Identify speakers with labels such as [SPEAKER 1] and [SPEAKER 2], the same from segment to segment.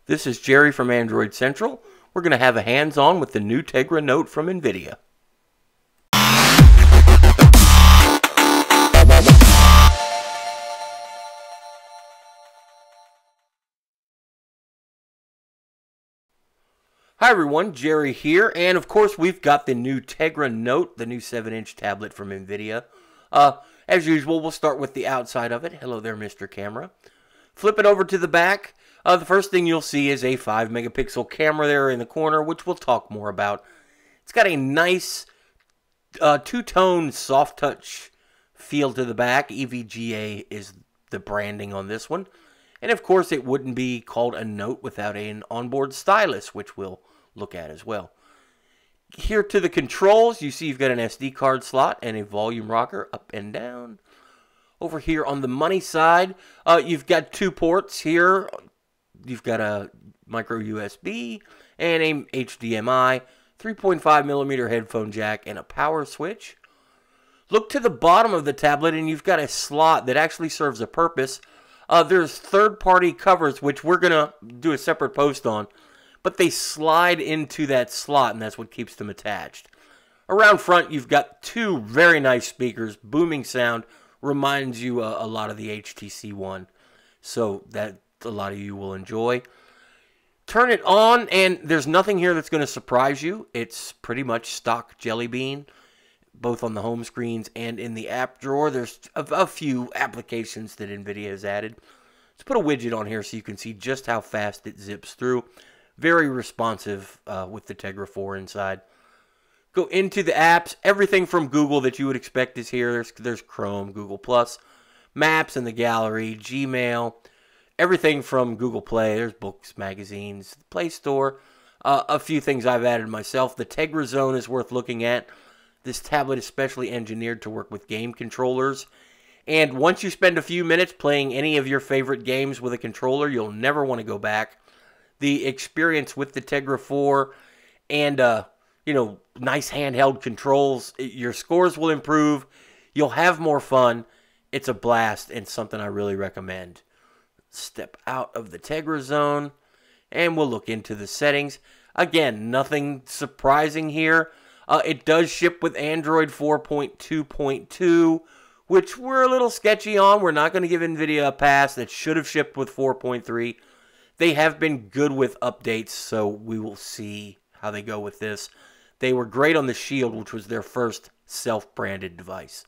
[SPEAKER 1] This is Jerry from Android Central. We're going to have a hands-on with the new Tegra Note from NVIDIA. Hi everyone, Jerry here, and of course we've got the new Tegra Note, the new 7-inch tablet from NVIDIA. As usual, we'll start with the outside of it. Hello there, Mr. Camera. Flip it over to the back. The first thing you'll see is a 5-megapixel camera there in the corner, which we'll talk more about. It's got a nice two-tone soft touch feel to the back. EVGA is the branding on this one. And of course, it wouldn't be called a Note without an onboard stylus, which we'll look at as well. Here to the controls, you see you've got an SD card slot and a volume rocker up and down. Over here on the money side, you've got two ports here. You've got a micro USB and a HDMI, 3.5mm headphone jack, and a power switch. Look to the bottom of the tablet and you've got a slot that actually serves a purpose. There's third-party covers, which we're going to do a separate post on, but they slide into that slot, and that's what keeps them attached. Around front, you've got two very nice speakers. Booming sound reminds you a lot of the HTC One, so that a lot of you will enjoy. Turn it on, and there's nothing here that's going to surprise you. It's pretty much stock Jelly Bean, both on the home screens and in the app drawer. There's a few applications that NVIDIA has added. Let's put a widget on here so you can see just how fast it zips through. Very responsive with the Tegra 4 inside. Go into the apps. Everything from Google that you would expect is here. There's Chrome, Google+, Maps in the gallery, Gmail, everything from Google Play. There's books, magazines, Play Store. A few things I've added myself. The Tegra Zone is worth looking at. This tablet is specially engineered to work with game controllers. And once you spend a few minutes playing any of your favorite games with a controller, you'll never want to go back. The experience with the Tegra 4 and, nice handheld controls, your scores will improve. You'll have more fun. It's a blast and something I really recommend. Step out of the Tegra Zone and we'll look into the settings. Again, nothing surprising here. It does ship with Android 4.2.2, which we're a little sketchy on. We're not going to give NVIDIA a pass. That should have shipped with 4.3. They have been good with updates, so we will see how they go with this. They were great on the Shield, which was their first self-branded device.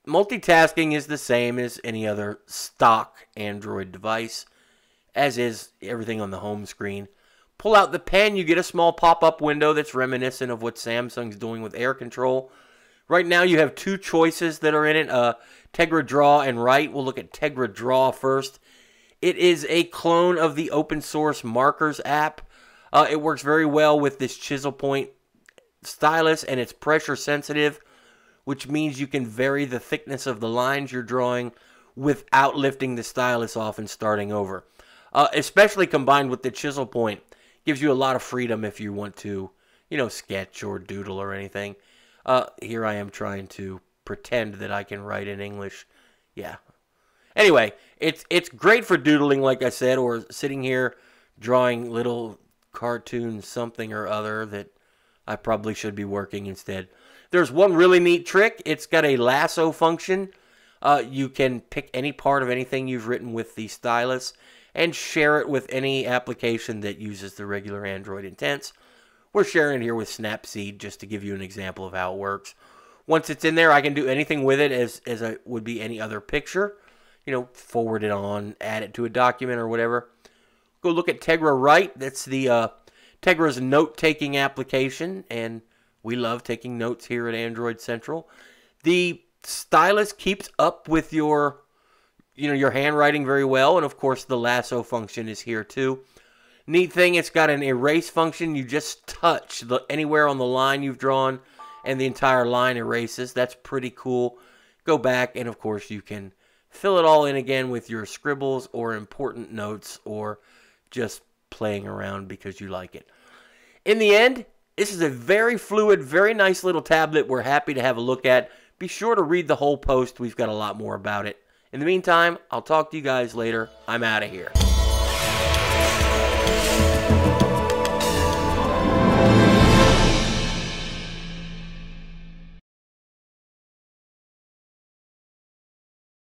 [SPEAKER 1] Multitasking is the same as any other stock Android device, as is everything on the home screen. Pull out the pen, you get a small pop-up window that's reminiscent of what Samsung's doing with Air Control. Right now you have two choices that are in it, Tegra Draw and Write. We'll look at Tegra Draw first. It is a clone of the open source Markers app. It works very well with this chisel point stylus, and it's pressure sensitive, which means you can vary the thickness of the lines you're drawing without lifting the stylus off and starting over. Especially combined with the chisel point. Gives you a lot of freedom if you want to, sketch or doodle or anything. Here I am trying to pretend that I can write in English. Yeah. Anyway, it's great for doodling, like I said, or sitting here drawing little cartoons, something or other that I probably should be working instead. There's one really neat trick. It's got a lasso function. You can pick any part of anything you've written with the stylus and share it with any application that uses the regular Android intents. We're sharing it here with Snapseed just to give you an example of how it works. Once it's in there, I can do anything with it as I would be any other picture. Forward it on, add it to a document or whatever. Go look at Tegra Write. That's the Tegra's note-taking application, and we love taking notes here at Android Central. The stylus keeps up with your handwriting very well, and of course the lasso function is here too. Neat thing, it's got an erase function. You just touch anywhere on the line you've drawn, and the entire line erases. That's pretty cool. Go back, and of course you can fill it all in again with your scribbles or important notes or just playing around because you like it. In the end, this is a very fluid, very nice little tablet we're happy to have a look at. Be sure to read the whole post. We've got a lot more about it. In the meantime, I'll talk to you guys later. I'm out of here. Bye.